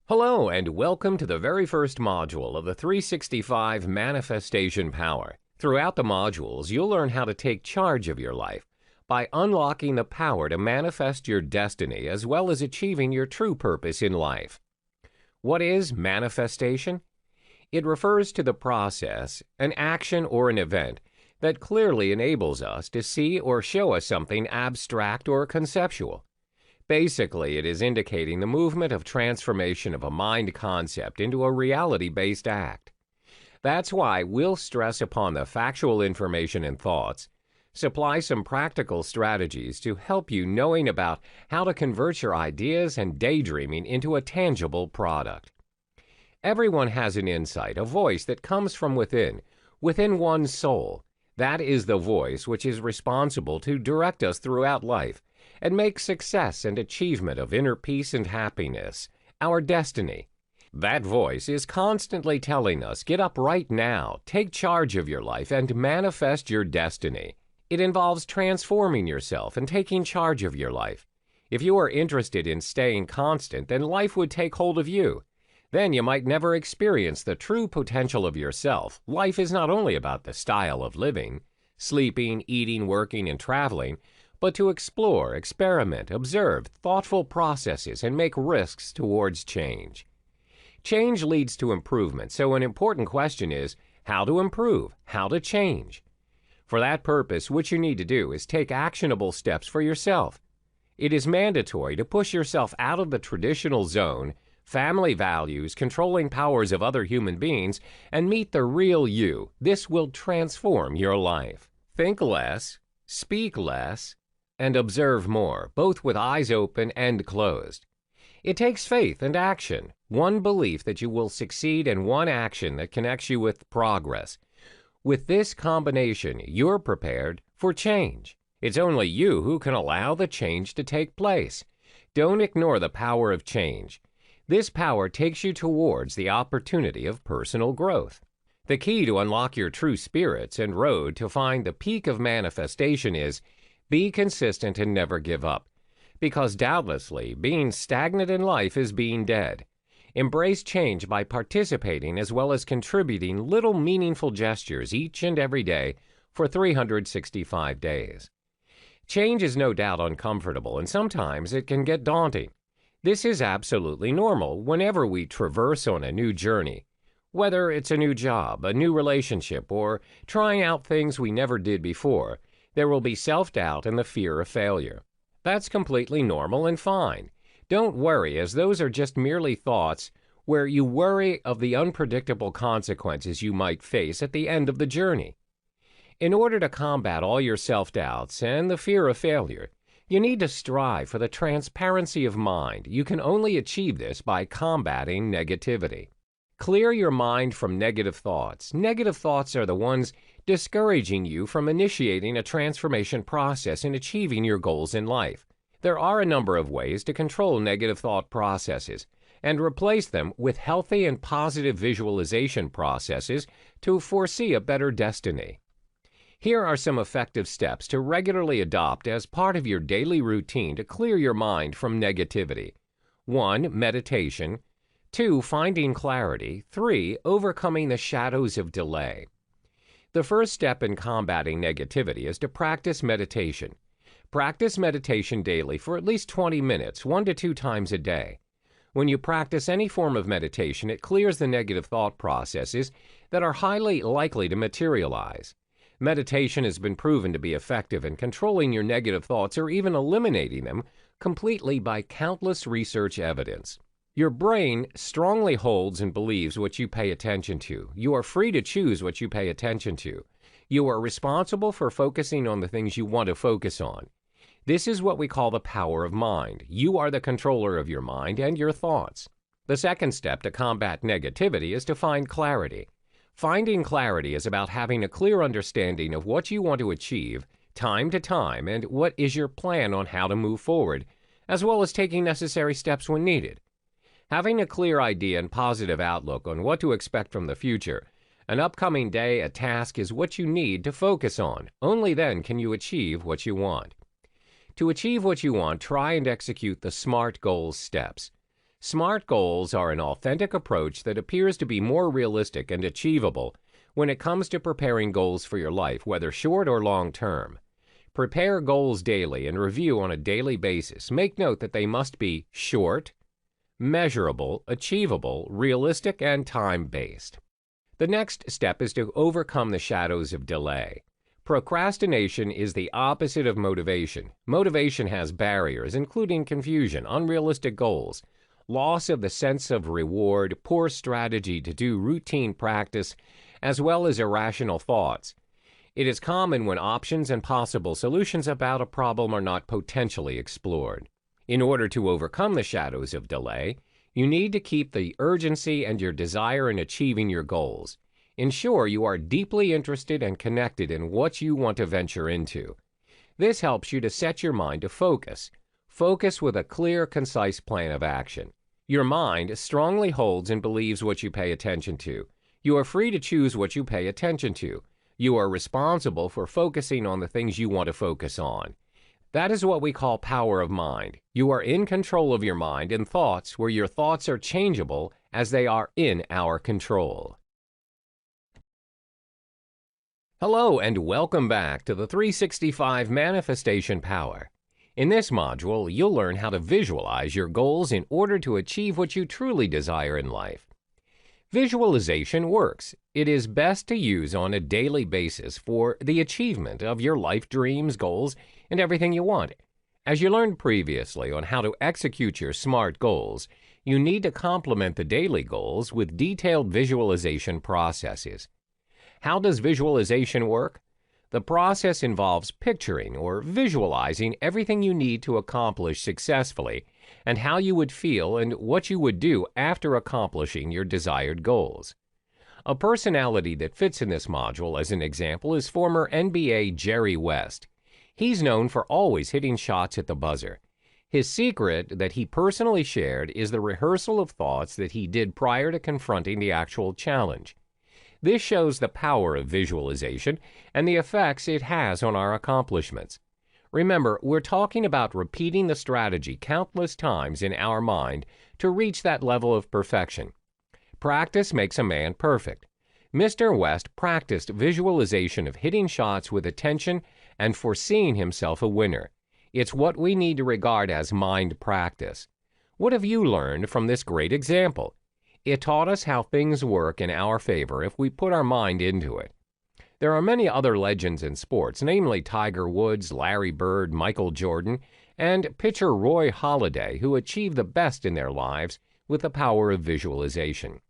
Hello and welcome to the very first module of the 365 Manifestation Power. Throughout the modules, you'll learn how to take charge of your life by unlocking the power to manifest your destiny as well as achieving your true purpose in life. What is manifestation? It refers to the process, an action or an event that clearly enables us to see or show us something abstract or conceptual. Basically, it is indicating the movement of transformation of a mind concept into a reality-based act. That's why we'll stress upon the factual information and thoughts, supply some practical strategies to help you knowing about how to convert your ideas and daydreaming into a tangible product. Everyone has an insight, a voice that comes from within one's soul. That is the voice which is responsible to direct us throughout life and make success and achievement of inner peace and happiness our destiny. That voice is constantly telling us, get up right now, take charge of your life, and manifest your destiny. It involves transforming yourself and taking charge of your life. If you are interested in staying constant, then life would take hold of you. Then you might never experience the true potential of yourself. Life is not only about the style of living, sleeping, eating, working, and traveling, but to explore, experiment, observe thoughtful processes, and make risks towards change. Change leads to improvement, so an important question is how to improve, how to change. For that purpose, what you need to do is take actionable steps for yourself. It is mandatory to push yourself out of the traditional zone, family values, controlling powers of other human beings, and meet the real you. This will transform your life. Think less, speak less, and observe more, both with eyes open and closed. It takes faith and action, one belief that you will succeed and one action that connects you with progress. With this combination, you're prepared for change. It's only you who can allow the change to take place. Don't ignore the power of change. This power takes you towards the opportunity of personal growth. The key to unlock your true spirits and road to find the peak of manifestation is be consistent and never give up, because doubtlessly being stagnant in life is being dead. Embrace change by participating as well as contributing little meaningful gestures each and every day for 365 days. Change is no doubt uncomfortable, and sometimes it can get daunting. This is absolutely normal whenever we traverse on a new journey, whether it's a new job, a new relationship, or trying out things we never did before. There will be self-doubt and the fear of failure. That's completely normal and fine. Don't worry, as those are just merely thoughts where you worry of the unpredictable consequences you might face at the end of the journey. In order to combat all your self-doubts and the fear of failure, you need to strive for the transparency of mind. You can only achieve this by combating negativity. Clear your mind from negative thoughts. Negative thoughts are the ones discouraging you from initiating a transformation process and achieving your goals in life. There are a number of ways to control negative thought processes and replace them with healthy and positive visualization processes to foresee a better destiny. Here are some effective steps to regularly adopt as part of your daily routine to clear your mind from negativity. 1. Meditation. 2. Finding clarity. 3. Overcoming the shadows of delay. The first step in combating negativity is to practice meditation. Practice meditation daily for at least 20 minutes, 1 to 2 times a day. When you practice any form of meditation, it clears the negative thought processes that are highly likely to materialize. Meditation has been proven to be effective in controlling your negative thoughts or even eliminating them completely by countless research evidence. Your brain strongly holds and believes what you pay attention to. You are free to choose what you pay attention to. You are responsible for focusing on the things you want to focus on. This is what we call the power of mind. You are the controller of your mind and your thoughts. The second step to combat negativity is to find clarity. Finding clarity is about having a clear understanding of what you want to achieve time to time and what is your plan on how to move forward, as well as taking necessary steps when needed. Having a clear idea and positive outlook on what to expect from the future, an upcoming day, a task is what you need to focus on. Only then can you achieve what you want. To achieve what you want, try and execute the SMART goals steps. SMART goals are an authentic approach that appears to be more realistic and achievable when it comes to preparing goals for your life, whether short or long term. Prepare goals daily and review on a daily basis. Make note that they must be short, measurable, achievable, realistic, and time-based. The next step is to overcome the shadows of delay. Procrastination is the opposite of motivation. Motivation has barriers, including confusion, unrealistic goals, loss of the sense of reward, poor strategy to do routine practice, as well as irrational thoughts. It is common when options and possible solutions about a problem are not potentially explored. In order to overcome the shadows of delay, you need to keep the urgency and your desire in achieving your goals. Ensure you are deeply interested and connected in what you want to venture into. This helps you to set your mind to focus. Focus with a clear, concise plan of action. Your mind strongly holds and believes what you pay attention to. You are free to choose what you pay attention to. You are responsible for focusing on the things you want to focus on. That is what we call power of mind. You are in control of your mind and thoughts, where your thoughts are changeable as they are in our control. Hello and welcome back to the 365 Manifestation Power. In this module, you'll learn how to visualize your goals in order to achieve what you truly desire in life. Visualization works. It is best to use on a daily basis for the achievement of your life dreams, goals, and everything you want. As you learned previously on how to execute your SMART goals, you need to complement the daily goals with detailed visualization processes. How does visualization work? The process involves picturing or visualizing everything you need to accomplish successfully and how you would feel and what you would do after accomplishing your desired goals. A personality that fits in this module as an example is former NBA Jerry West. He's known for always hitting shots at the buzzer. His secret that he personally shared is the rehearsal of thoughts that he did prior to confronting the actual challenge. This shows the power of visualization and the effects it has on our accomplishments. Remember, we're talking about repeating the strategy countless times in our mind to reach that level of perfection. Practice makes a man perfect. Mr. West practiced visualization of hitting shots with attention and foreseeing himself a winner. It's what we need to regard as mind practice. What have you learned from this great example? It taught us how things work in our favor if we put our mind into it. There are many other legends in sports, namely Tiger Woods, Larry Bird, Michael Jordan, and pitcher Roy Halladay, who achieved the best in their lives with the power of visualization.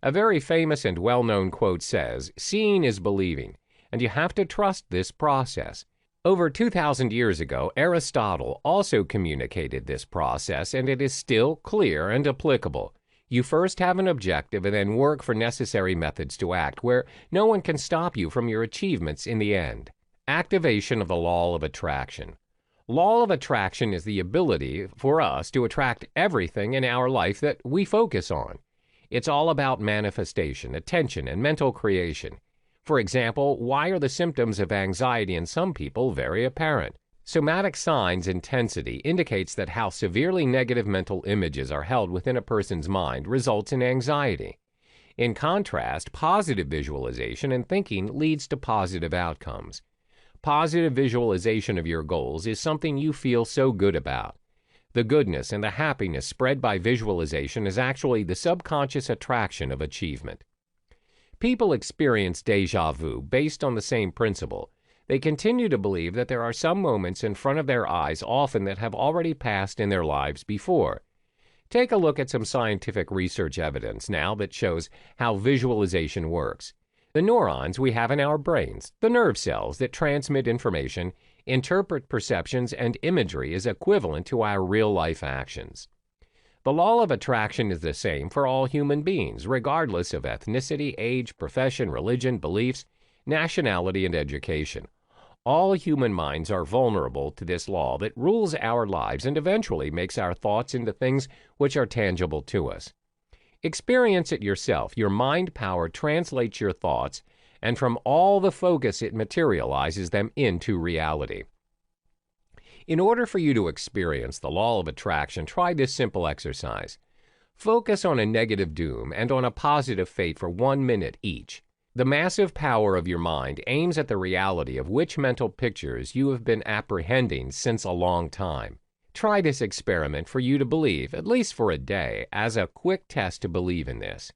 A very famous and well-known quote says, "Seeing is believing," and you have to trust this process. Over 2,000 years ago, Aristotle also communicated this process, and it is still clear and applicable. You first have an objective and then work for necessary methods to act, where no one can stop you from your achievements in the end. Activation of the law of attraction. Law of attraction is the ability for us to attract everything in our life that we focus on. It's all about manifestation, attention, and mental creation. For example, why are the symptoms of anxiety in some people very apparent? Somatic signs intensity indicates that how severely negative mental images are held within a person's mind results in anxiety. In contrast, positive visualization and thinking leads to positive outcomes. Positive visualization of your goals is something you feel so good about. The goodness and the happiness spread by visualization is actually the subconscious attraction of achievement. People experience déjà vu based on the same principle. They continue to believe that there are some moments in front of their eyes often that have already passed in their lives before. Take a look at some scientific research evidence now that shows how visualization works. The neurons we have in our brains, the nerve cells that transmit information, interpret perceptions, and imagery is equivalent to our real-life actions. The law of attraction is the same for all human beings, regardless of ethnicity, age, profession, religion, beliefs, nationality, and education. All human minds are vulnerable to this law that rules our lives and eventually makes our thoughts into things which are tangible to us. Experience it yourself. Your mind power translates your thoughts, and from all the focus it materializes them into reality. In order for you to experience the law of attraction, try this simple exercise. Focus on a negative doom and on a positive fate for 1 minute each. The massive power of your mind aims at the reality of which mental pictures you have been apprehending since a long time. Try this experiment for you to believe, at least for a day, as a quick test to believe in this.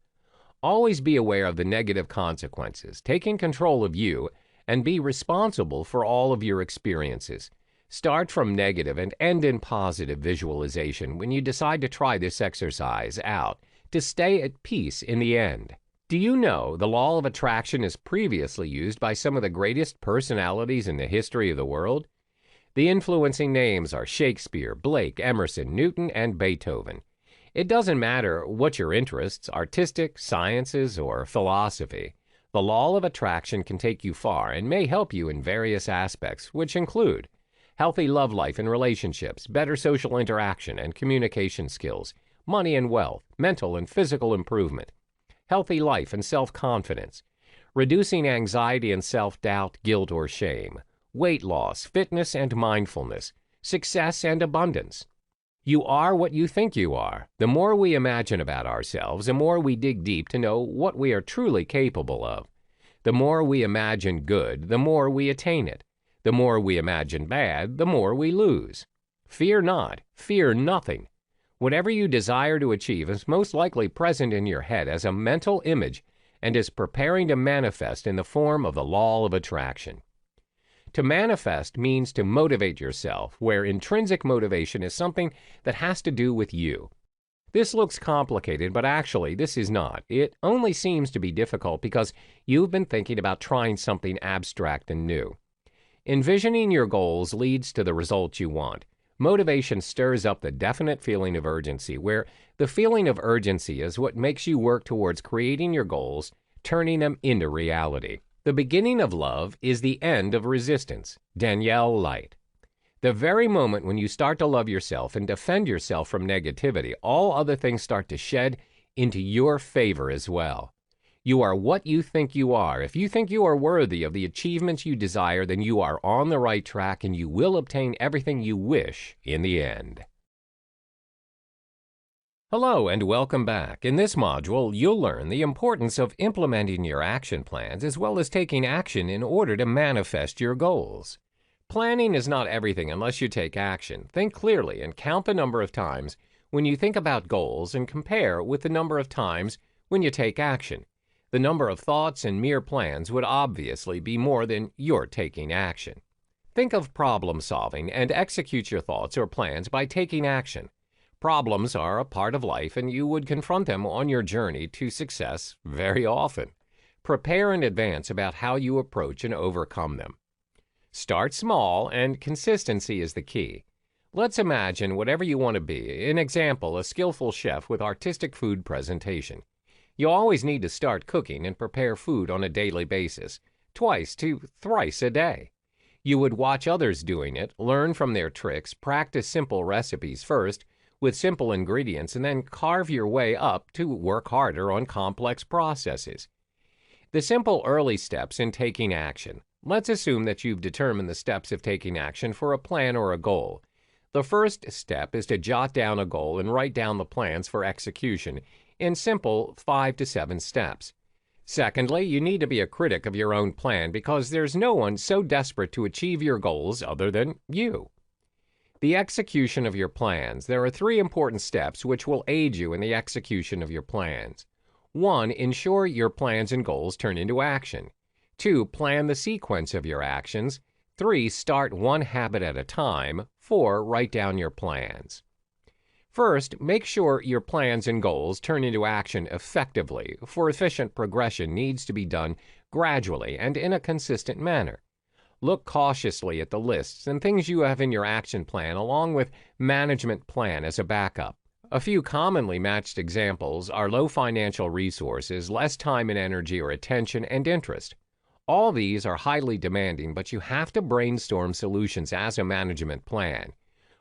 Always be aware of the negative consequences, taking control of you, and be responsible for all of your experiences. Start from negative and end in positive visualization when you decide to try this exercise out to stay at peace in the end. Do you know the law of attraction is previously used by some of the greatest personalities in the history of the world? The influencing names are Shakespeare, Blake, Emerson, Newton, and Beethoven. It doesn't matter what your interests, artistic, sciences, or philosophy. The law of attraction can take you far and may help you in various aspects, which include healthy love life and relationships, better social interaction and communication skills, money and wealth, mental and physical improvement, healthy life and self-confidence, reducing anxiety and self-doubt, guilt, or shame, weight loss, fitness and mindfulness, success and abundance. You are what you think you are. The more we imagine about ourselves, the more we dig deep to know what we are truly capable of. The more we imagine good, the more we attain it. The more we imagine bad, the more we lose. Fear not, fear nothing. Whatever you desire to achieve is most likely present in your head as a mental image and is preparing to manifest in the form of the law of attraction. To manifest means to motivate yourself, where intrinsic motivation is something that has to do with you. This looks complicated, but actually this is not. It only seems to be difficult because you've been thinking about trying something abstract and new. Envisioning your goals leads to the results you want. Motivation stirs up the definite feeling of urgency, where the feeling of urgency is what makes you work towards creating your goals, turning them into reality. The beginning of love is the end of resistance. Danielle Light. The very moment when you start to love yourself and defend yourself from negativity, all other things start to shed into your favor as well. You are what you think you are. If you think you are worthy of the achievements you desire, then you are on the right track and you will obtain everything you wish in the end. Hello and welcome back. In this module, you'll learn the importance of implementing your action plans as well as taking action in order to manifest your goals. Planning is not everything unless you take action. Think clearly and count the number of times when you think about goals and compare with the number of times when you take action. The number of thoughts and mere plans would obviously be more than you're taking action. Think of problem solving and execute your thoughts or plans by taking action. Problems are a part of life and you would confront them on your journey to success very often. Prepare in advance about how you approach and overcome them. Start small and consistency is the key. Let's imagine whatever you want to be. An example, a skillful chef with artistic food presentation. You always need to start cooking and prepare food on a daily basis, twice to thrice a day. You would watch others doing it, learn from their tricks, practice simple recipes first, with simple ingredients, and then carve your way up to work harder on complex processes. The simple early steps in taking action. Let's assume that you've determined the steps of taking action for a plan or a goal. The first step is to jot down a goal and write down the plans for execution in simple 5 to 7 steps. Secondly, you need to be a critic of your own plan because there's no one so desperate to achieve your goals other than you. The execution of your plans. There are 3 important steps which will aid you in the execution of your plans. 1. Ensure your plans and goals turn into action. 2. Plan the sequence of your actions. 3. Start one habit at a time. 4. Write down your plans. First, make sure your plans and goals turn into action effectively, for efficient progression needs to be done gradually and in a consistent manner. Look cautiously at the lists and things you have in your action plan along with management plan as a backup. A few commonly matched examples are low financial resources, less time and energy or attention, and interest. All these are highly demanding, but you have to brainstorm solutions as a management plan.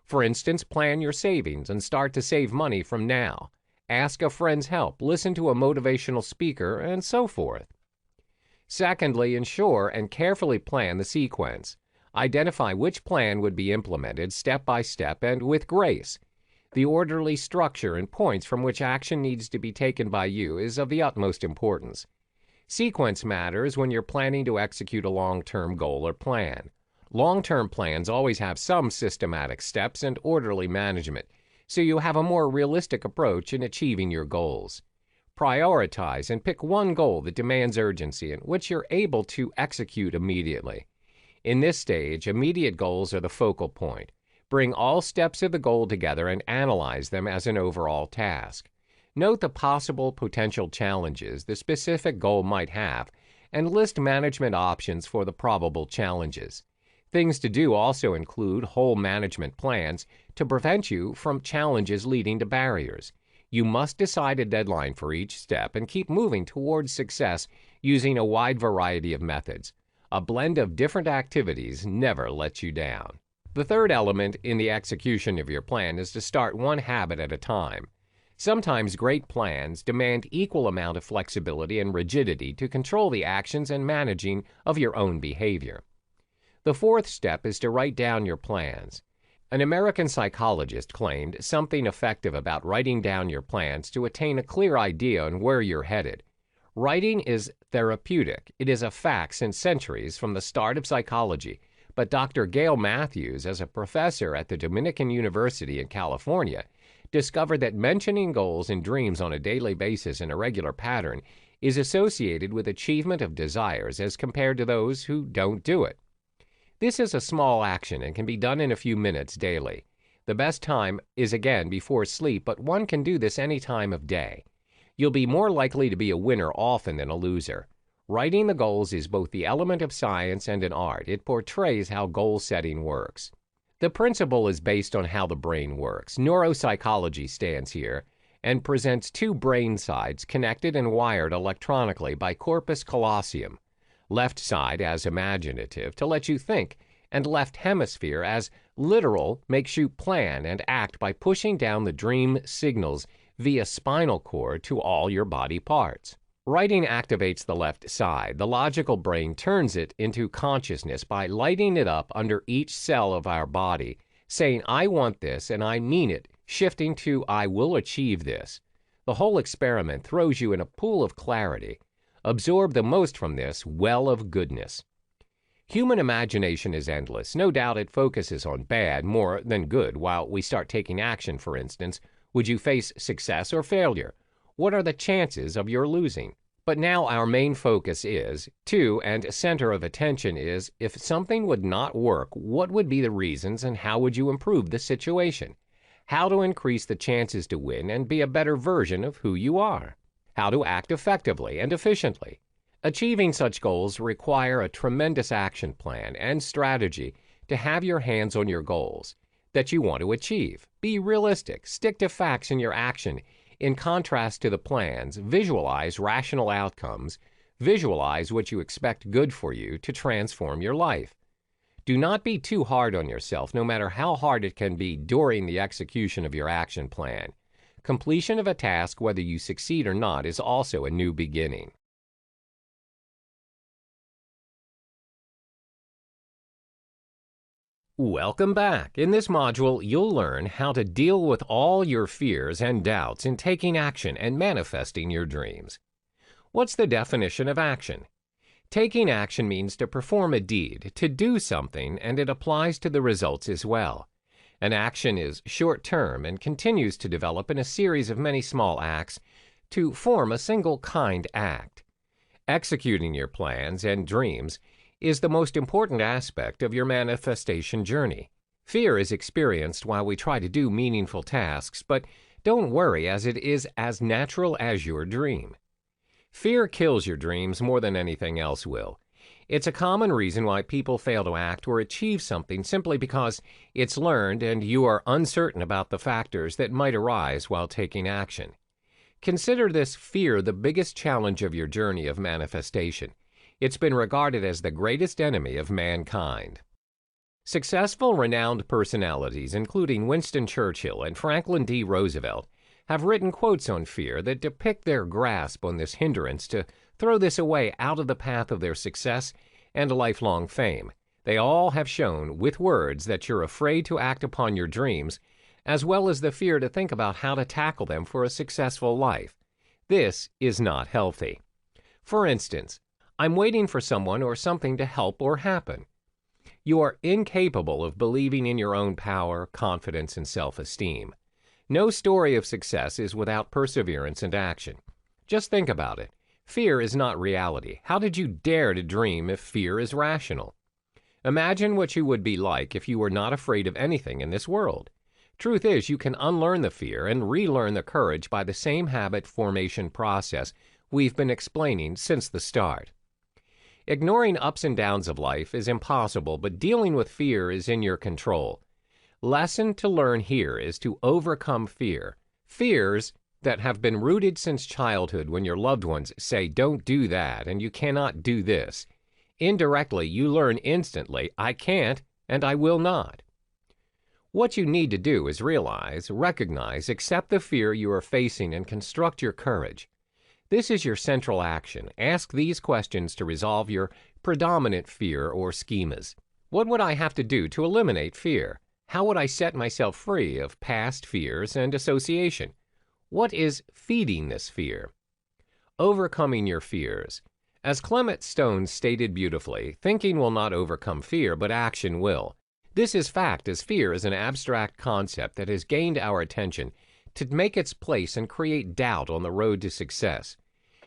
For instance, plan your savings and start to save money from now. Ask a friend's help, listen to a motivational speaker, and so forth. Secondly, ensure and carefully plan the sequence. Identify which plan would be implemented step by step and with grace. The orderly structure and points from which action needs to be taken by you is of the utmost importance. Sequence matters when you're planning to execute a long-term goal or plan. Long-term plans always have some systematic steps and orderly management, so you have a more realistic approach in achieving your goals. Prioritize and pick one goal that demands urgency and which you're able to execute immediately. In this stage, immediate goals are the focal point. Bring all steps of the goal together and analyze them as an overall task. Note the possible potential challenges the specific goal might have and list management options for the probable challenges. Things to do also include whole management plans to prevent you from challenges leading to barriers. You must decide a deadline for each step and keep moving towards success using a wide variety of methods. A blend of different activities never lets you down. The third element in the execution of your plan is to start one habit at a time. Sometimes great plans demand equal amount of flexibility and rigidity to control the actions and managing of your own behavior. The fourth step is to write down your plans. An American psychologist claimed something effective about writing down your plans to attain a clear idea on where you're headed. Writing is therapeutic. It is a fact since centuries from the start of psychology. But Dr. Gail Matthews, as a professor at the Dominican University in California, discovered that mentioning goals and dreams on a daily basis in a regular pattern is associated with achievement of desires as compared to those who don't do it. This is a small action and can be done in a few minutes daily. The best time is again before sleep, but one can do this any time of day. You'll be more likely to be a winner often than a loser. Writing the goals is both the element of science and an art. It portrays how goal setting works. The principle is based on how the brain works. Neuropsychology stands here and presents two brain sides connected and wired electronically by corpus callosum. Left side as imaginative to let you think, and left hemisphere as literal makes you plan and act by pushing down the dream signals via spinal cord to all your body parts. Writing activates the left side. The logical brain turns it into consciousness by lighting it up under each cell of our body, saying, "I want this and I mean it," shifting to "I will achieve this." The whole experiment throws you in a pool of clarity. Absorb the most from this well of goodness. Human imagination is endless. No doubt it focuses on bad more than good. While we start taking action, for instance, would you face success or failure? What are the chances of your losing? But now our main focus is, and center of attention is, if something would not work, what would be the reasons and how would you improve the situation? How to increase the chances to win and be a better version of who you are? How to act effectively and efficiently? Achieving such goals require a tremendous action plan and strategy to have your hands on your goals that you want to achieve. Be realistic. Stick to facts in your action. In contrast to the plans, visualize rational outcomes. Visualize what you expect good for you to transform your life. Do not be too hard on yourself, no matter how hard it can be during the execution of your action plan. Completion of a task, whether you succeed or not, is also a new beginning. Welcome back. In this module, you'll learn how to deal with all your fears and doubts in taking action and manifesting your dreams. What's the definition of action? Taking action means to perform a deed, to do something, and it applies to the results as well. An action is short-term and continues to develop in a series of many small acts to form a single kind act. Executing your plans and dreams is the most important aspect of your manifestation journey. Fear is experienced while we try to do meaningful tasks, but don't worry, as it is as natural as your dream. Fear kills your dreams more than anything else will. It's a common reason why people fail to act or achieve something simply because it's learned and you are uncertain about the factors that might arise while taking action. Consider this fear the biggest challenge of your journey of manifestation. It's been regarded as the greatest enemy of mankind. Successful, renowned personalities, including Winston Churchill and Franklin D. Roosevelt, have written quotes on fear that depict their grasp on this hindrance to throw this away out of the path of their success and lifelong fame. They all have shown with words that you're afraid to act upon your dreams as well as the fear to think about how to tackle them for a successful life. This is not healthy. For instance, I'm waiting for someone or something to help or happen. You are incapable of believing in your own power, confidence, and self-esteem. No story of success is without perseverance and action. Just think about it. Fear is not reality. How did you dare to dream if fear is rational? Imagine what you would be like if you were not afraid of anything in this world. Truth is, you can unlearn the fear and relearn the courage by the same habit formation process we've been explaining since the start. Ignoring ups and downs of life is impossible, but dealing with fear is in your control. Lesson to learn here is to overcome fear. Fears that have been rooted since childhood when your loved ones say, "Don't do that," and "You cannot do this." Indirectly, you learn instantly, "I can't and I will not." What you need to do is realize, recognize, accept the fear you are facing and construct your courage. This is your central action. Ask these questions to resolve your predominant fear or schemas. What would I have to do to eliminate fear? How would I set myself free of past fears and association? What is feeding this fear? Overcoming your fears. As Clement Stone stated beautifully, thinking will not overcome fear, but action will. This is fact, as fear is an abstract concept that has gained our attention to make its place and create doubt on the road to success.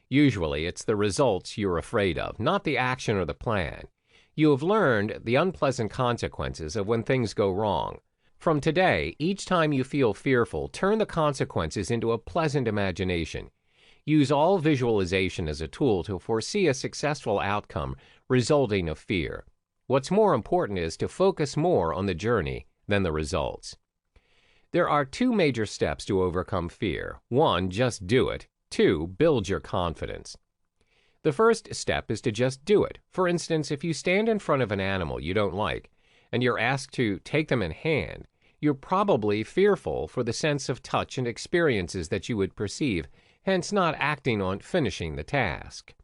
Usually, it's the results you're afraid of, not the action or the plan. You have learned the unpleasant consequences of when things go wrong. From today, each time you feel fearful, turn the consequences into a pleasant imagination. Use all visualization as a tool to foresee a successful outcome resulting of fear. What's more important is to focus more on the journey than the results. There are two major steps to overcome fear. 1, just do it. 2, build your confidence. The first step is to just do it. For instance, if you stand in front of an animal you don't like, and you're asked to take them in hand, you're probably fearful for the sense of touch and experiences that you would perceive, hence not acting on finishing the task.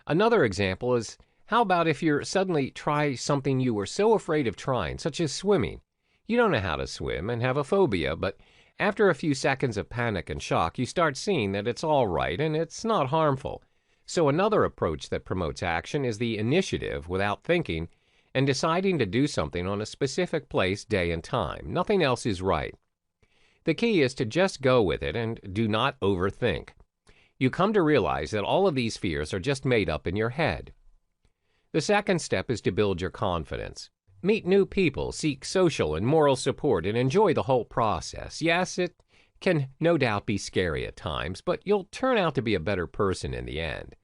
Another example is, how about if you suddenly try something you were so afraid of trying, such as swimming? You don't know how to swim and have a phobia, but after a few seconds of panic and shock, you start seeing that it's all right and it's not harmful. So another approach that promotes action is the initiative without thinking and deciding to do something on a specific place, day, and time. Nothing else is right. The key is to just go with it and do not overthink. You come to realize that all of these fears are just made up in your head. The second step is to build your confidence. Meet new people, seek social and moral support, and enjoy the whole process. Yes, it can no doubt be scary at times, but you'll turn out to be a better person in the end.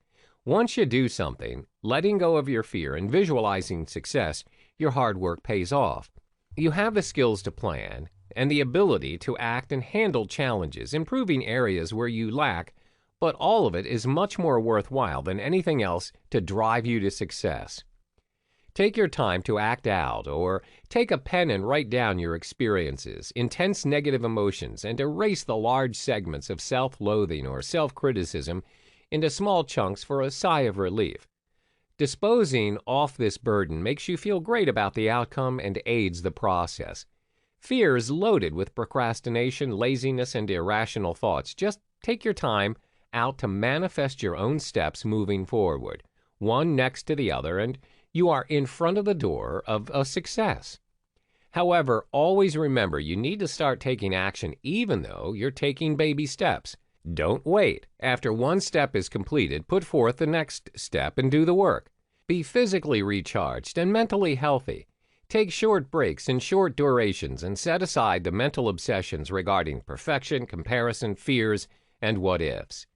Once you do something, letting go of your fear and visualizing success, your hard work pays off. You have the skills to plan and the ability to act and handle challenges, improving areas where you lack, but all of it is much more worthwhile than anything else to drive you to success. Take your time to act out, or take a pen and write down your experiences, intense negative emotions, and erase the large segments of self-loathing or self-criticism into small chunks for a sigh of relief. Disposing off this burden makes you feel great about the outcome and aids the process. Fear is loaded with procrastination, laziness, and irrational thoughts. Just take your time out to manifest your own steps moving forward, one next to the other, and you are in front of the door of a success. However, always remember you need to start taking action even though you're taking baby steps. Don't wait. After one step is completed, put forth the next step and do the work. Be physically recharged and mentally healthy. Take short breaks in short durations and set aside the mental obsessions regarding perfection, comparison, fears, and what-ifs.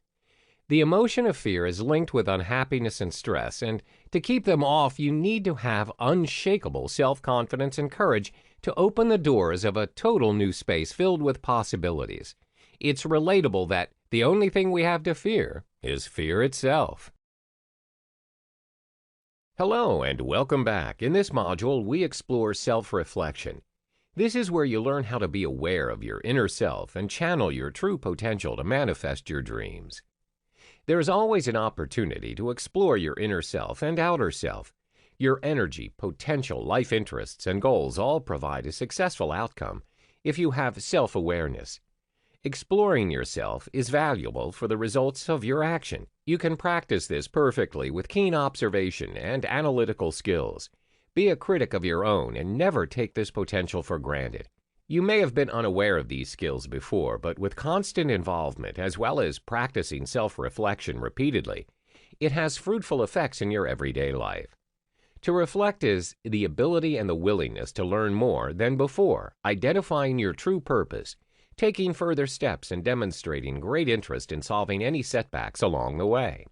The emotion of fear is linked with unhappiness and stress, and to keep them off, you need to have unshakable self-confidence and courage to open the doors of a total new space filled with possibilities. It's relatable that the only thing we have to fear is fear itself. Hello and welcome back. In this module, we explore self-reflection. This is where you learn how to be aware of your inner self and channel your true potential to manifest your dreams. There is always an opportunity to explore your inner self and outer self. Your energy, potential, life interests, and goals all provide a successful outcome if you have self-awareness. Exploring yourself is valuable for the results of your action. You can practice this perfectly with keen observation and analytical skills. Be a critic of your own and never take this potential for granted. You may have been unaware of these skills before, but with constant involvement as well as practicing self-reflection repeatedly, it has fruitful effects in your everyday life. To reflect is the ability and the willingness to learn more than before, identifying your true purpose, taking further steps, and demonstrating great interest in solving any setbacks along the way.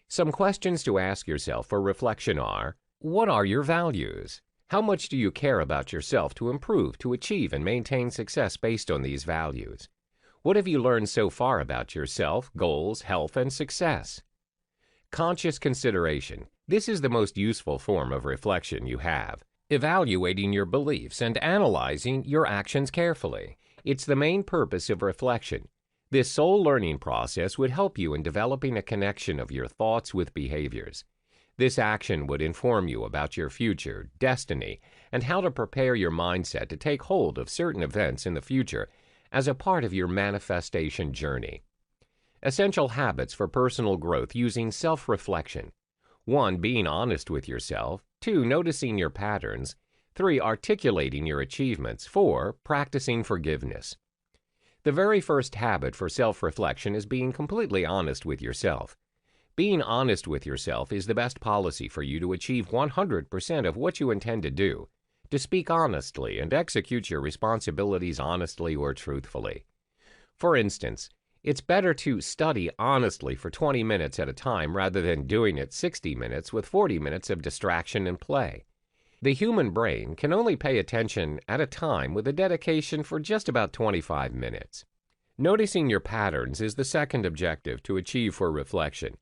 Some questions to ask yourself for reflection are: what are your values? How much do you care about yourself to improve, to achieve, and maintain success based on these values? What have you learned so far about yourself, goals, health, and success? Conscious consideration. This is the most useful form of reflection you have. Evaluating your beliefs and analyzing your actions carefully. It's the main purpose of reflection. This soul learning process would help you in developing a connection of your thoughts with behaviors. This action would inform you about your future, destiny, and how to prepare your mindset to take hold of certain events in the future as a part of your manifestation journey. Essential habits for personal growth using self-reflection. 1. Being honest with yourself. 2. Noticing your patterns. 3. Articulating your achievements. 4. Practicing forgiveness. The very first habit for self-reflection is being completely honest with yourself. Being honest with yourself is the best policy for you to achieve 100% of what you intend to do, to speak honestly and execute your responsibilities honestly or truthfully. For instance, it's better to study honestly for 20 minutes at a time rather than doing it 60 minutes with 40 minutes of distraction and play. The human brain can only pay attention at a time with a dedication for just about 25 minutes. Noticing your patterns is the second objective to achieve for reflection.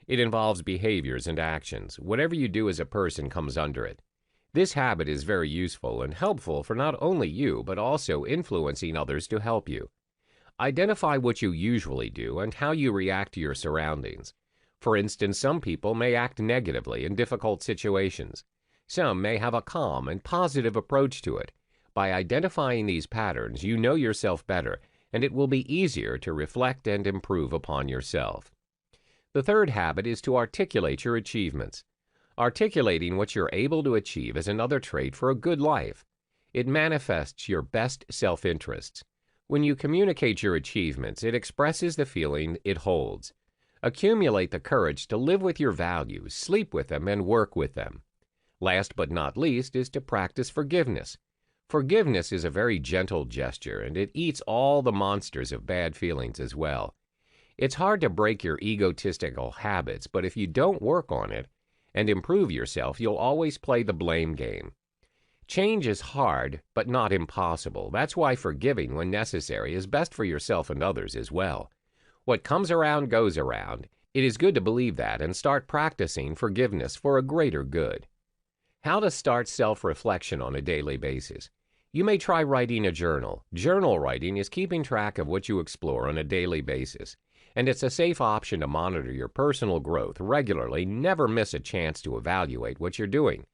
It involves behaviors and actions. Whatever you do as a person comes under it. This habit is very useful and helpful for not only you, but also influencing others to help you. Identify what you usually do and how you react to your surroundings. For instance, some people may act negatively in difficult situations. Some may have a calm and positive approach to it. By identifying these patterns, you know yourself better, and it will be easier to reflect and improve upon yourself. The third habit is to articulate your achievements. Articulating what you're able to achieve is another trait for a good life. It manifests your best self-interests. When you communicate your achievements, it expresses the feeling it holds. Accumulate the courage to live with your values, sleep with them, and work with them. Last but not least is to practice forgiveness. Forgiveness is a very gentle gesture, and it eats all the monsters of bad feelings as well. It's hard to break your egotistical habits, but if you don't work on it and improve yourself, you'll always play the blame game. Change is hard, but not impossible. That's why forgiving when necessary is best for yourself and others as well. What comes around goes around. It is good to believe that and start practicing forgiveness for a greater good. How to start self-reflection on a daily basis. You may try writing a journal. Journal writing is keeping track of what you explore on a daily basis, and it's a safe option to monitor your personal growth regularly. Never miss a chance to evaluate what you're doing.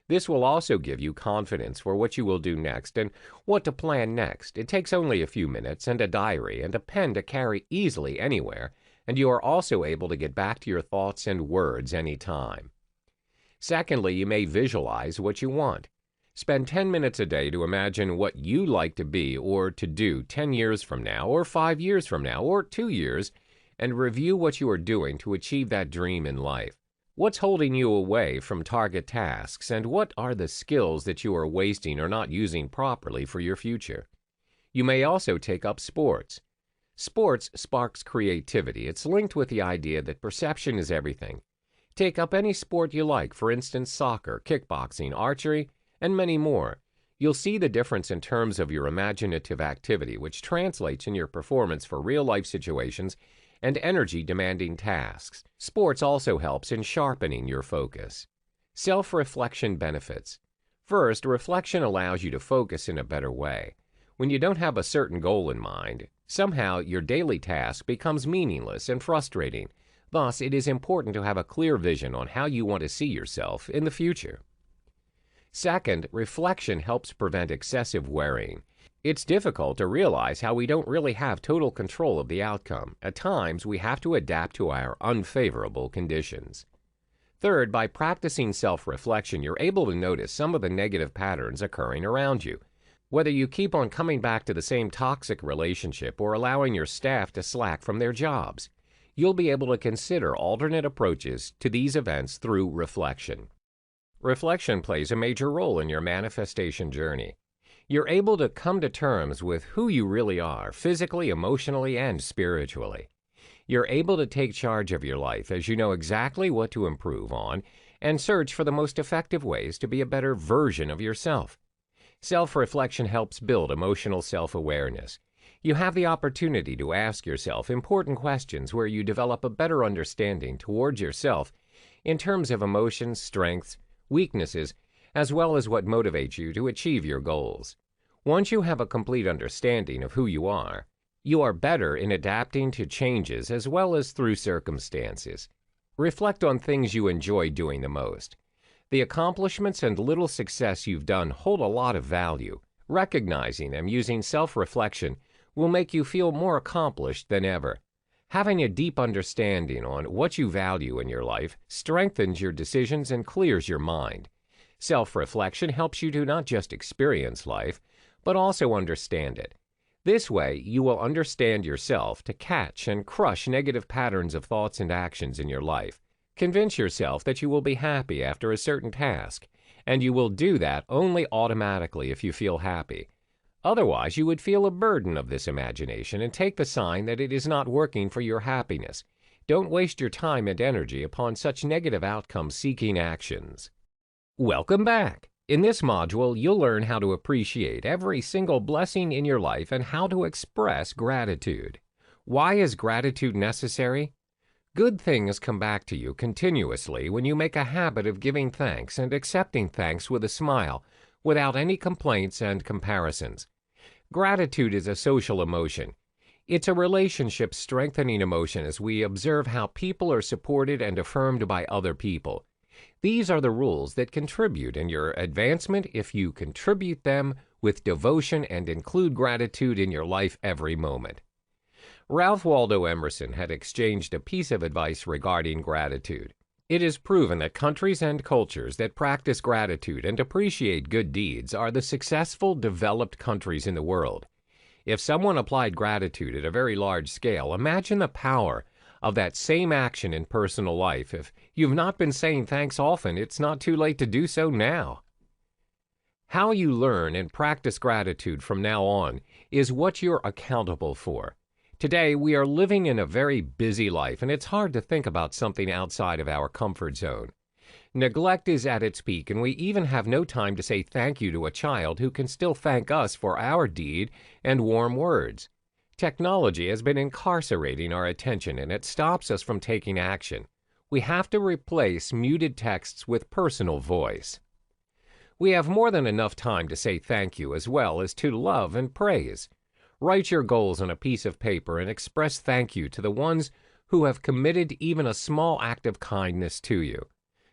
This will also give you confidence for what you will do next and what to plan next. It takes only a few minutes and a diary and a pen to carry easily anywhere, and you are also able to get back to your thoughts and words anytime. Secondly, you may visualize what you want. Spend 10 minutes a day to imagine what you like to be or to do 10 years from now, or 5 years from now, or 2 years, and review what you are doing to achieve that dream in life. What's holding you away from target tasks, and what are the skills that you are wasting or not using properly for your future? You may also take up sports. Sports sparks creativity. It's linked with the idea that perception is everything. Take up any sport you like, for instance, soccer, kickboxing, archery, and many more. You'll see the difference in terms of your imaginative activity, which translates in your performance for real-life situations and energy-demanding tasks. Sports also helps in sharpening your focus. Self-reflection benefits. First, reflection allows you to focus in a better way. When you don't have a certain goal in mind, somehow your daily task becomes meaningless and frustrating. Thus, it is important to have a clear vision on how you want to see yourself in the future. Second, reflection helps prevent excessive worrying. It's difficult to realize how we don't really have total control of the outcome. At times, we have to adapt to our unfavorable conditions. Third, by practicing self-reflection, you're able to notice some of the negative patterns occurring around you. Whether you keep on coming back to the same toxic relationship or allowing your staff to slack from their jobs, you'll be able to consider alternate approaches to these events through reflection. Reflection plays a major role in your manifestation journey. You're able to come to terms with who you really are, physically, emotionally, and spiritually. You're able to take charge of your life as you know exactly what to improve on and search for the most effective ways to be a better version of yourself. Self-reflection helps build emotional self-awareness. You have the opportunity to ask yourself important questions where you develop a better understanding towards yourself in terms of emotions, strengths, weaknesses, as well as what motivates you to achieve your goals. Once you have a complete understanding of who you are better in adapting to changes as well as through circumstances. Reflect on things you enjoy doing the most. The accomplishments and little success you've done hold a lot of value. Recognizing them using self-reflection will make you feel more accomplished than ever. Having a deep understanding on what you value in your life strengthens your decisions and clears your mind. Self-reflection helps you to not just experience life, but also understand it. This way, you will understand yourself to catch and crush negative patterns of thoughts and actions in your life. Convince yourself that you will be happy after a certain task, and you will do that only automatically if you feel happy. Otherwise, you would feel a burden of this imagination and take the sign that it is not working for your happiness. Don't waste your time and energy upon such negative outcome-seeking actions. Welcome back. In this module, you'll learn how to appreciate every single blessing in your life and how to express gratitude. Why is gratitude necessary? Good things come back to you continuously when you make a habit of giving thanks and accepting thanks with a smile, without any complaints and comparisons. Gratitude is a social emotion. It's a relationship-strengthening emotion as we observe how people are supported and affirmed by other people. These are the rules that contribute in your advancement if you contribute them with devotion and include gratitude in your life every moment. Ralph Waldo Emerson had exchanged a piece of advice regarding gratitude. It is proven that countries and cultures that practice gratitude and appreciate good deeds are the successful, developed countries in the world. If someone applied gratitude at a very large scale, imagine the power of that same action in personal life. If you've not been saying thanks often, it's not too late to do so now. How you learn and practice gratitude from now on is what you're accountable for. Today, we are living in a very busy life, and it's hard to think about something outside of our comfort zone. Neglect is at its peak, and we even have no time to say thank you to a child who can still thank us for our deed and warm words. Technology has been incarcerating our attention, and it stops us from taking action. We have to replace muted texts with personal voice. We have more than enough time to say thank you as well as to love and praise. Write your goals on a piece of paper and express thank you to the ones who have committed even a small act of kindness to you.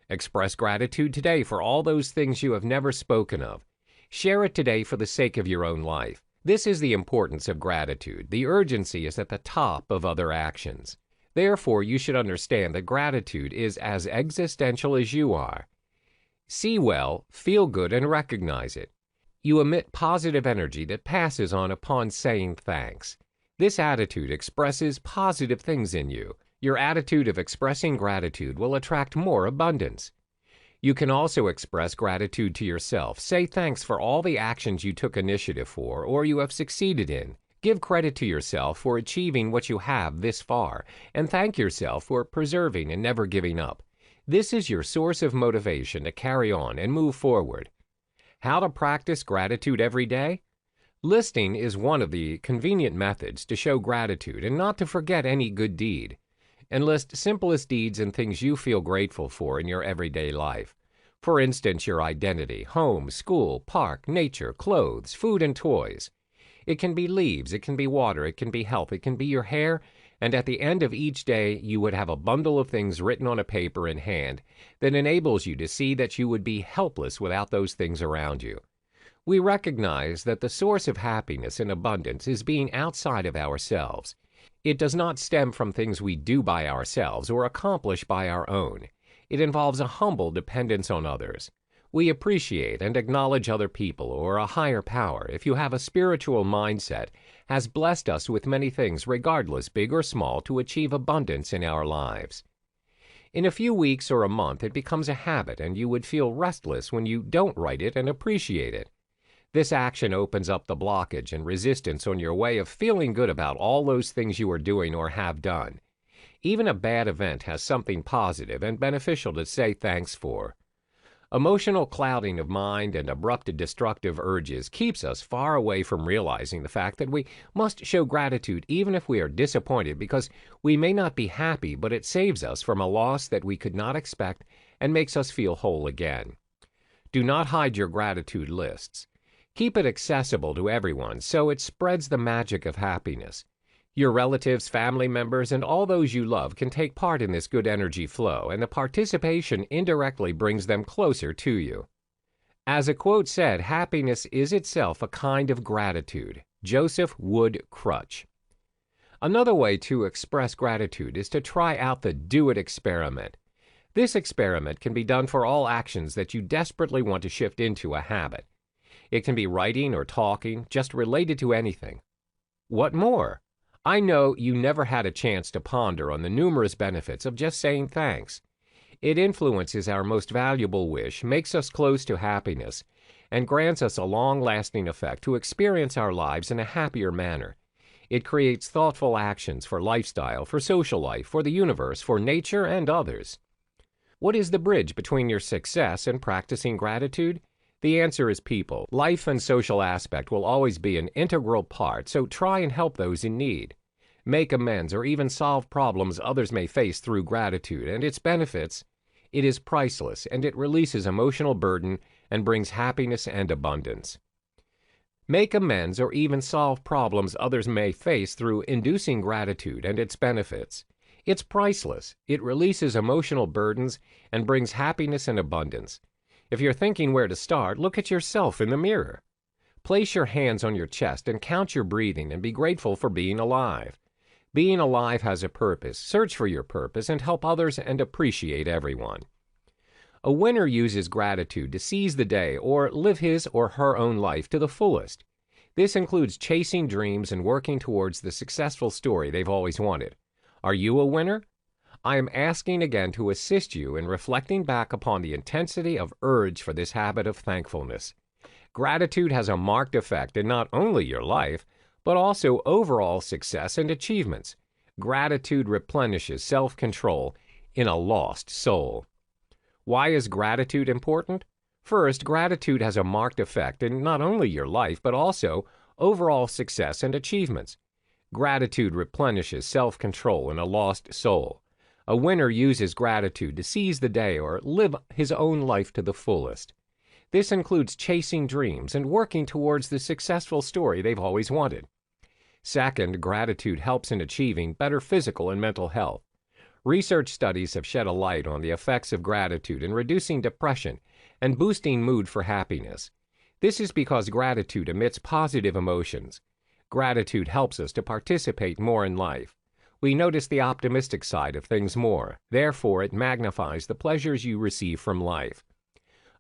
Express gratitude today for all those things you have never spoken of. Share it today for the sake of your own life. This is the importance of gratitude. The urgency is at the top of other actions. Therefore, you should understand that gratitude is as existential as you are. See well, feel good, and recognize it. You emit positive energy that passes on upon saying thanks. This attitude expresses positive things in you. Your attitude of expressing gratitude will attract more abundance. You can also express gratitude to yourself. Say thanks for all the actions you took initiative for or you have succeeded in. Give credit to yourself for achieving what you have this far, and thank yourself for persevering and never giving up. This is your source of motivation to carry on and move forward. How to practice gratitude every day? Listing is one of the convenient methods to show gratitude and not to forget any good deed. Enlist simplest deeds and things you feel grateful for in your everyday life. For instance, your identity, home, school, park, nature, clothes, food, and toys. It can be leaves, it can be water, it can be health, it can be your hair, and at the end of each day you would have a bundle of things written on a paper in hand that enables you to see that you would be helpless without those things around you. We recognize that the source of happiness and abundance is being outside of ourselves. It does not stem from things we do by ourselves or accomplish by our own. It involves a humble dependence on others. We appreciate and acknowledge other people or a higher power, if you have a spiritual mindset, has blessed us with many things, regardless big or small, to achieve abundance in our lives. In a few weeks or a month, it becomes a habit, and you would feel restless when you don't write it and appreciate it. This action opens up the blockage and resistance on your way of feeling good about all those things you are doing or have done. Even a bad event has something positive and beneficial to say thanks for. Emotional clouding of mind and abrupt destructive urges keeps us far away from realizing the fact that we must show gratitude even if we are disappointed, because we may not be happy, but it saves us from a loss that we could not expect and makes us feel whole again. Do not hide your gratitude lists. Keep it accessible to everyone so it spreads the magic of happiness. Your relatives, family members, and all those you love can take part in this good energy flow, and the participation indirectly brings them closer to you. As a quote said, happiness is itself a kind of gratitude. Joseph Wood Crutch. Another way to express gratitude is to try out the do-it experiment. This experiment can be done for all actions that you desperately want to shift into a habit. It can be writing or talking, just related to anything. What more? I know you never had a chance to ponder on the numerous benefits of just saying thanks. It influences our most valuable wish, makes us close to happiness, and grants us a long-lasting effect to experience our lives in a happier manner. It creates thoughtful actions for lifestyle, for social life, for the universe, for nature, and others. What is the bridge between your success and practicing gratitude? The answer is people. Life and social aspect will always be an integral part, so try and help those in need. Make amends or even solve problems others may face through gratitude and its benefits. It is priceless, and it releases emotional burden and brings happiness and abundance. Make amends or even solve problems others may face through inducing gratitude and its benefits. It's priceless. It releases emotional burdens and brings happiness and abundance. If you're thinking where to start, look at yourself in the mirror. Place your hands on your chest and count your breathing and be grateful for being alive. Being alive has a purpose. Search for your purpose and help others and appreciate everyone. A winner uses gratitude to seize the day or live his or her own life to the fullest. This includes chasing dreams and working towards the successful story they've always wanted. Are you a winner? I am asking again to assist you in reflecting back upon the intensity of urge for this habit of thankfulness. Gratitude has a marked effect in not only your life, but also overall success and achievements. Gratitude replenishes self-control in a lost soul. Why is gratitude important? First, gratitude has a marked effect in not only your life, but also overall success and achievements. Gratitude replenishes self-control in a lost soul. A winner uses gratitude to seize the day or live his own life to the fullest. This includes chasing dreams and working towards the successful story they've always wanted. Second, gratitude helps in achieving better physical and mental health. Research studies have shed a light on the effects of gratitude in reducing depression and boosting mood for happiness. This is because gratitude emits positive emotions. Gratitude helps us to participate more in life. We notice the optimistic side of things more. Therefore, it magnifies the pleasures you receive from life.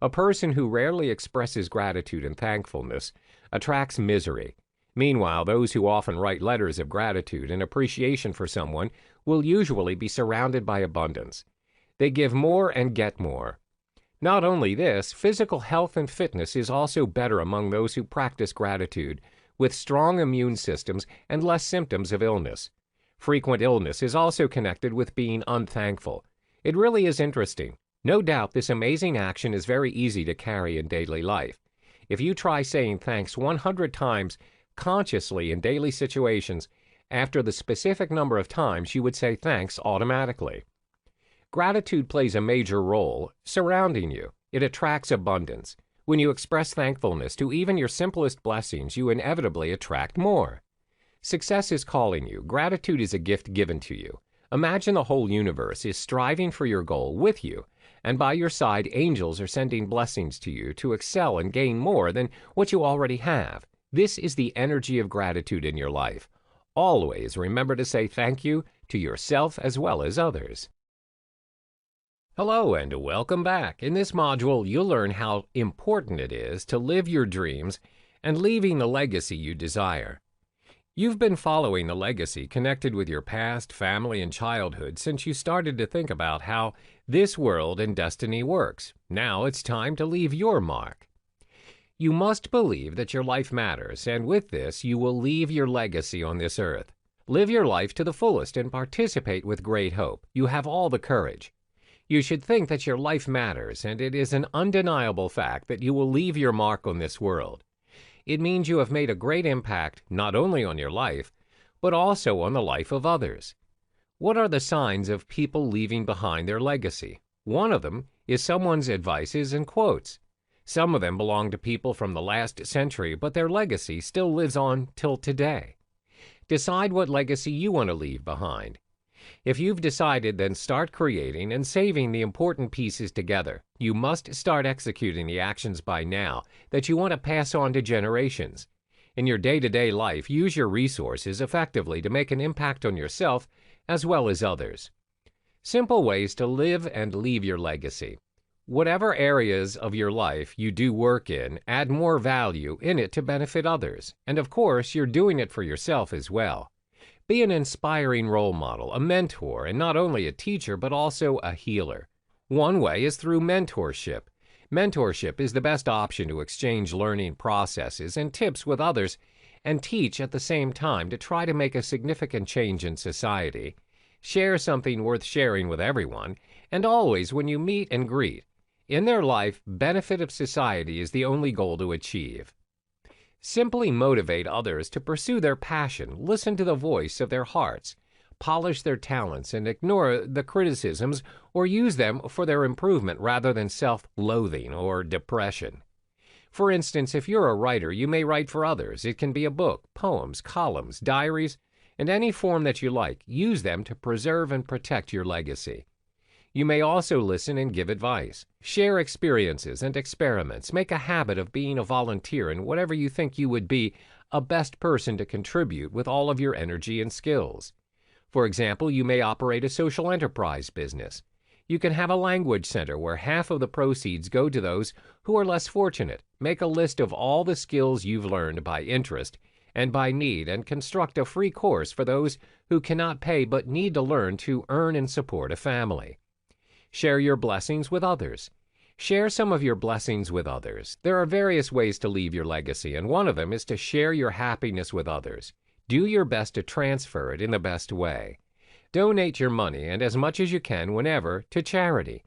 A person who rarely expresses gratitude and thankfulness attracts misery. Meanwhile, those who often write letters of gratitude and appreciation for someone will usually be surrounded by abundance. They give more and get more. Not only this, physical health and fitness is also better among those who practice gratitude, with strong immune systems and less symptoms of illness. Frequent illness is also connected with being unthankful. It really is interesting. No doubt this amazing action is very easy to carry in daily life. If you try saying thanks 100 times consciously in daily situations, after the specific number of times you would say thanks automatically. Gratitude plays a major role surrounding you. It attracts abundance. When you express thankfulness to even your simplest blessings, you inevitably attract more. Success is calling you. Gratitude is a gift given to you. Imagine the whole universe is striving for your goal with you, And by your side, angels are sending blessings to you to excel and gain more than what you already have. This is the energy of gratitude in your life. Always remember to say thank you to yourself as well as others. Hello and welcome back. In this module, you'll learn how important it is to live your dreams and leaving the legacy you desire. You've been following the legacy connected with your past, family, and childhood since you started to think about how this world and destiny works. Now it's time to leave your mark. You must believe that your life matters, and with this, you will leave your legacy on this earth. Live your life to the fullest and participate with great hope. You have all the courage. You should think that your life matters, and it is an undeniable fact that you will leave your mark on this world. It means you have made a great impact not only on your life, but also on the life of others. What are the signs of people leaving behind their legacy? One of them is someone's advices and quotes. Some of them belong to people from the last century, but their legacy still lives on till today. Decide what legacy you want to leave behind. If you've decided, then start creating and saving the important pieces together. You must start executing the actions by now that you want to pass on to generations. In your day-to-day life, use your resources effectively to make an impact on yourself as well as others. Simple ways to live and leave your legacy. Whatever areas of your life you do work in, add more value in it to benefit others. And of course, you're doing it for yourself as well. Be an inspiring role model, a mentor, and not only a teacher, but also a healer. One way is through mentorship. Mentorship is the best option to exchange learning processes and tips with others and teach at the same time to try to make a significant change in society. Share something worth sharing with everyone, and always when you meet and greet. In their life, benefit of society is the only goal to achieve. Simply motivate others to pursue their passion, listen to the voice of their hearts, polish their talents, and ignore the criticisms or use them for their improvement rather than self-loathing or depression. For instance, if you're a writer, you may write for others. It can be a book, poems, columns, diaries, and any form that you like. Use them to preserve and protect your legacy. You may also listen and give advice. Share experiences and experiments. Make a habit of being a volunteer in whatever you think you would be a best person to contribute with all of your energy and skills. For example, you may operate a social enterprise business. You can have a language center where half of the proceeds go to those who are less fortunate. Make a list of all the skills you've learned by interest and by need and construct a free course for those who cannot pay but need to learn to earn and support a family. Share your blessings with others. Share some of your blessings with others. There are various ways to leave your legacy, and one of them is to share your happiness with others. Do your best to transfer it in the best way. Donate your money, and as much as you can whenever, to charity.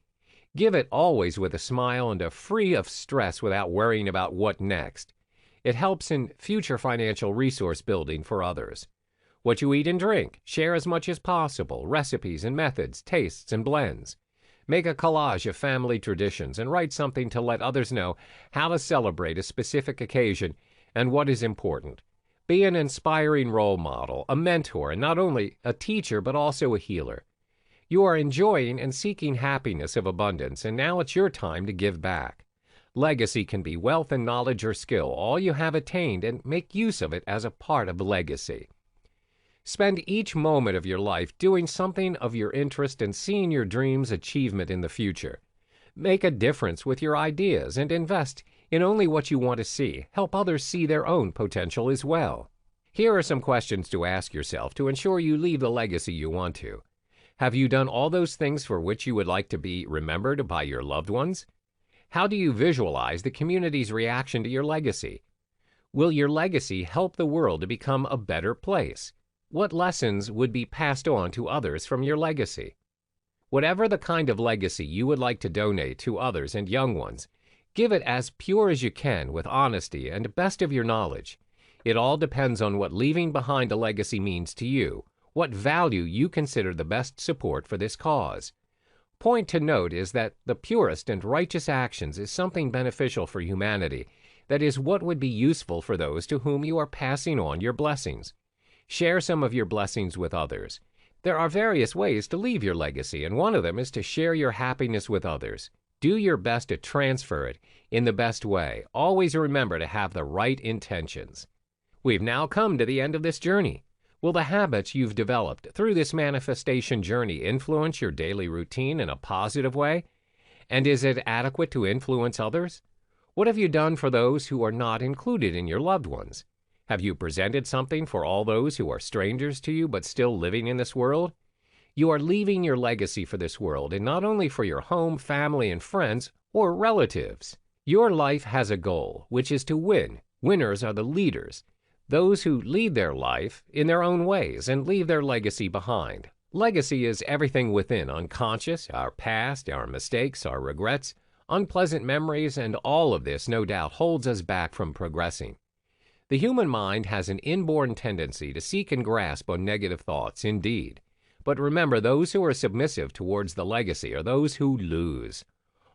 Give it always with a smile and free of stress without worrying about what next. It helps in future financial resource building for others. What you eat and drink. Share as much as possible. Recipes and methods, tastes and blends. Make a collage of family traditions and write something to let others know how to celebrate a specific occasion and what is important. Be an inspiring role model, a mentor, and not only a teacher, but also a healer. You are enjoying and seeking happiness of abundance, and now it's your time to give back. Legacy can be wealth and knowledge or skill, all you have attained, and make use of it as a part of legacy. Spend each moment of your life doing something of your interest and seeing your dreams' achievement in the future. Make a difference with your ideas and invest in only what you want to see. Help others see their own potential as well. Here are some questions to ask yourself to ensure you leave the legacy you want to. Have you done all those things for which you would like to be remembered by your loved ones? How do you visualize the community's reaction to your legacy? Will your legacy help the world to become a better place? What lessons would be passed on to others from your legacy? Whatever the kind of legacy you would like to donate to others and young ones, give it as pure as you can with honesty and best of your knowledge. It all depends on what leaving behind a legacy means to you, what value you consider the best support for this cause. Point to note is that the purest and righteous actions is something beneficial for humanity, that is what would be useful for those to whom you are passing on your blessings. Share some of your blessings with others. There are various ways to leave your legacy, and one of them is to share your happiness with others. Do your best to transfer it in the best way. Always remember to have the right intentions. We've now come to the end of this journey. Will the habits you've developed through this manifestation journey influence your daily routine in a positive way? And is it adequate to influence others? What have you done for those who are not included in your loved ones? Have you presented something for all those who are strangers to you but still living in this world? You are leaving your legacy for this world, and not only for your home, family, and friends, or relatives. Your life has a goal, which is to win. Winners are the leaders, those who lead their life in their own ways and leave their legacy behind. Legacy is everything within, unconscious, our past, our mistakes, our regrets, unpleasant memories, and all of this, no doubt, holds us back from progressing. The human mind has an inborn tendency to seek and grasp on negative thoughts, indeed. But remember, those who are submissive towards the legacy are those who lose.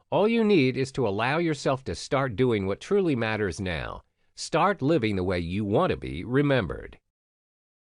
All you need is to allow yourself to start doing what truly matters now. Start living the way you want to be remembered.